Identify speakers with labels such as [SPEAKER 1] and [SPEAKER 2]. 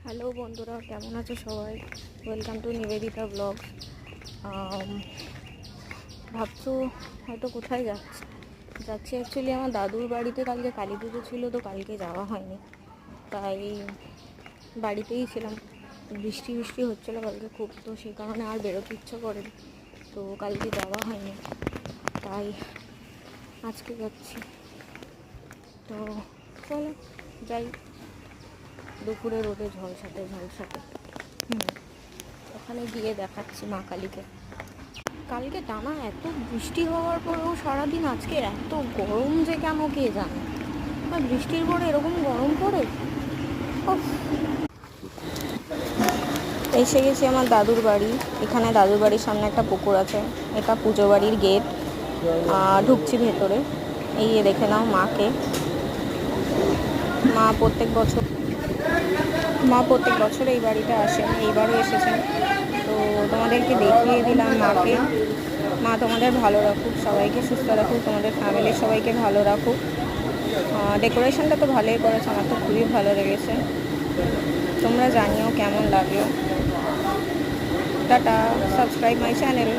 [SPEAKER 1] Hello বন্ধুরা, কেমন আছো সবাই? Welcome to Nivedita blog. ভাবছো হয়তো কোথায় যাচ্ছি অ্যাকচুয়ালি আমার দাদুর বাড়িতে। কালকে কালী পুজো ছিল, তো কালকে যাওয়া হয়নি, তাই বাড়িতেই ছিলাম। বৃষ্টি হচ্ছিলো কালকে খুব, তো সেই কারণে আর বেরোতে ইচ্ছা করেনি, তো কালকে যাওয়া হয়নি, তাই আজকে যাচ্ছি। তো চলো যাই, দুপুরে রোদে ঝলসাতে ওখানে গিয়ে দেখাচ্ছি মা কালীকে। কালকে টানা এত বৃষ্টি হওয়ার পরেও সারাদিন আজকে এত গরম যে কেন কে জানে। আর বৃষ্টির পরে এরকম গরম পড়ে। এসে গেছি আমার দাদুর বাড়ি। এখানে দাদুর বাড়ির সামনে একটা পুকুর আছে, এটা পুজো বাড়ির গেট। ঢুকছি ভেতরে। এই দেখে নাও মাকে। মা প্রত্যেক বছর এই বাড়িতে আসেন, এইবারও এসেছেন। তো তোমাদেরকে দেখিয়ে দিলাম মাকে। মা তোমাদের ভালো রাখুক, সবাইকে সুস্থ রাখুক, তোমাদের ফ্যামিলির সবাইকে ভালো রাখুক। ডেকোরেশনটা তো ভালোই করেছে, আমার তো খুবই ভালো লেগেছে। তোমরা জানিও কেমন লাগলো। Tata, subscribe my channel.